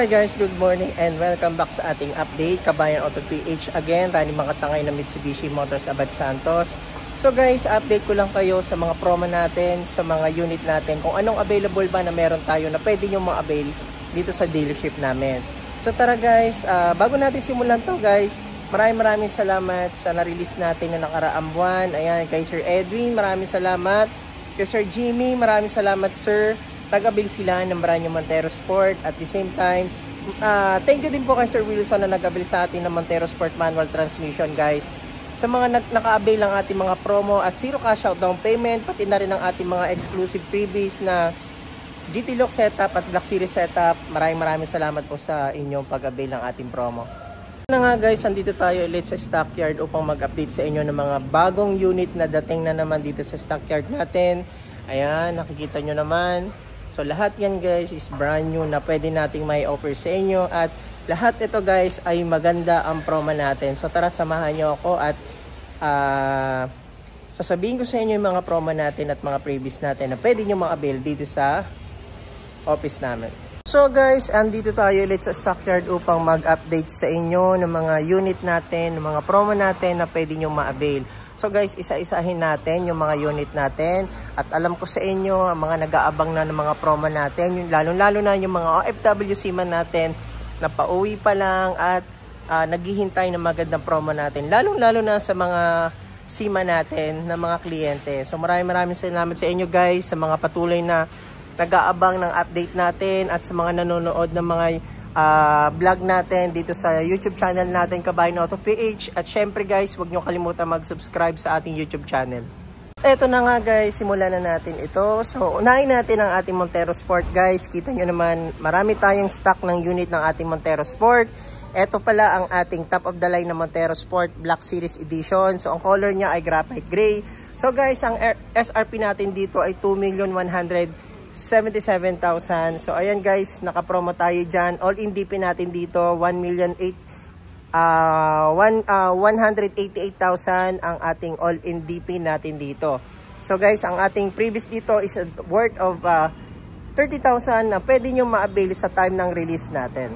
Hi guys, good morning and welcome back sa ating update, Kabayan Auto PH again, Rani Makatangay ng Mitsubishi Motors Abad Santos. So guys, update ko lang kayo sa mga promo natin, sa mga unit natin, kung anong available ba na meron tayo na pwede nyo ma-avail dito sa dealership namin. So tara guys, bago natin simulan to guys, maraming salamat sa na-release natin na nakaraang buwan. Ayan, kay Sir Edwin, maraming salamat. Kay Sir Jimmy, maraming salamat sir. Nag-avail sila ng brand new Montero Sport. At the same time, thank you din po kay Sir Wilson na nag-avail sa atin ng Montero Sport manual transmission guys. Sa mga naka-avail ng ating mga promo at zero cash out down payment, pati na rin ang ating mga exclusive freebies na GT Lock setup at Black Series setup. Maraming salamat po sa inyong pag-avail ng ating promo. Na nga guys, andito tayo ulit sa stockyard upang mag-update sa inyo ng mga bagong unit na dating na naman dito sa stockyard natin. Ayan, nakikita nyo naman. So lahat yan guys is brand new na pwede nating may offer sa inyo at lahat ito guys ay maganda ang promo natin. So tara, samahan nyo ako at sasabihin ko sa inyo yung mga promo natin at mga previous natin na pwede nyo ma-avail dito sa office namin. So guys, andito tayo ulit sa stockyard upang mag-update sa inyo ng mga unit natin, ng mga promo natin na pwede nyo ma-avail. So guys, isa-isahin natin yung mga unit natin at alam ko sa inyo, ang mga nag-aabang na ng mga promo natin, yung lalong-lalo na yung mga OFW seaman natin na pauwi pa lang at naghihintay ng magandang promo natin, lalong-lalo na sa mga seaman natin na mga kliyente. So maraming salamat sa inyo guys, sa mga patuloy na nag-aabang ng update natin at sa mga nanonood ng mga vlog natin dito sa YouTube channel natin, Kabayan Auto PH. At syempre guys, huwag nyo kalimutan mag-subscribe sa ating YouTube channel. Eto na nga guys, simulan na natin ito. So unahin natin ang ating Montero Sport guys. Kita nyo naman, marami tayong stock ng unit ng ating Montero Sport. Eto pala ang ating top of the line na Montero Sport Black Series Edition. So ang color niya ay graphite gray. So guys, ang SRP natin dito ay 2,177,000. So ayan guys, naka-promo tayo dyan. All in DP natin dito 188,000 ang ating all in DP natin dito. So guys, ang ating previous dito is worth of 30,000 na pwede nyo ma-avail sa time ng release natin.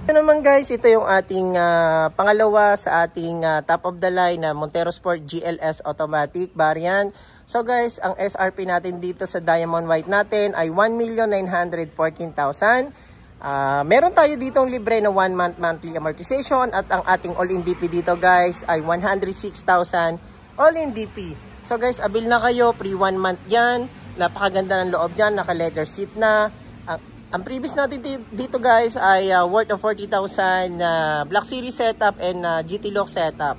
Ito naman guys, ito yung ating pangalawa sa ating top of the line na Montero Sport GLS Automatic variant. So guys, ang SRP natin dito sa Diamond White natin ay 1,914,000. Meron tayo ditong libre na 1 month monthly amortization at ang ating all-in DP dito guys ay 106,000 all-in DP. So guys, abil na kayo, pre 1 month yan. Napakaganda ng loob yan, naka-leather seat na. Ang previous natin dito guys ay worth of 40,000 na Black Series setup and GT Lock setup.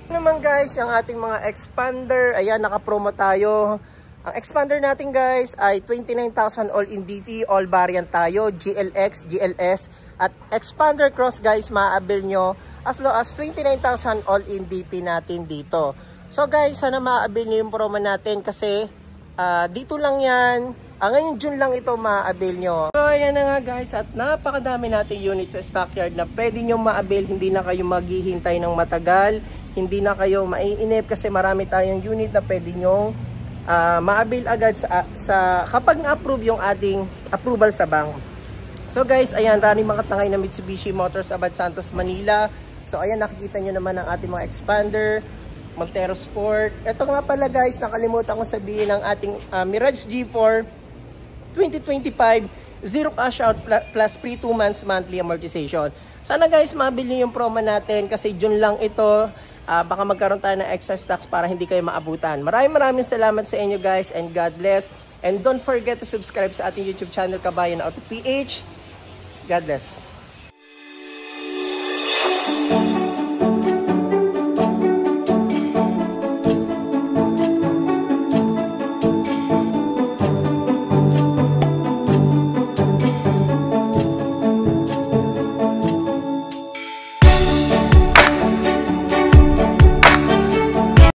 Naman guys, ang ating mga expander, ayan, naka-promo tayo. Ang expander natin guys ay 29,000 all in DP, all variant tayo, GLX, GLS at expander cross guys, ma-avail nyo as low as 29,000 all in DP natin dito. So guys, sana ma-avail nyo yung promo natin kasi dito lang yan. Ngayon June lang ito ma-avail nyo. So ayan na nga guys, at napakadami nating unit sa stockyard na pwede nyo ma-avail, hindi na kayo maghihintay ng matagal. Hindi na kayo maiinip kasi marami tayong unit na pwede nyong ma-avail agad sa kapag na-approve yung ating approval sa bank. So guys, ayan, Rani Makatangay na Mitsubishi Motors Abad Santos, Manila. So ayan, nakikita nyo naman ang ating mga expander, Montero Sport. Ito nga pala guys, nakalimutan ko sabihin ang ating Mirage G4 2025, zero cash out plus free 2 months monthly amortization. Sana guys, mabili nyo yung promo natin kasi June lang ito. Baka magkaroon tayo ng excess tax para hindi kayo maabutan. Maraming salamat sa inyo guys and God bless. And don't forget to subscribe sa ating YouTube channel, Kabayan Auto PH. God bless.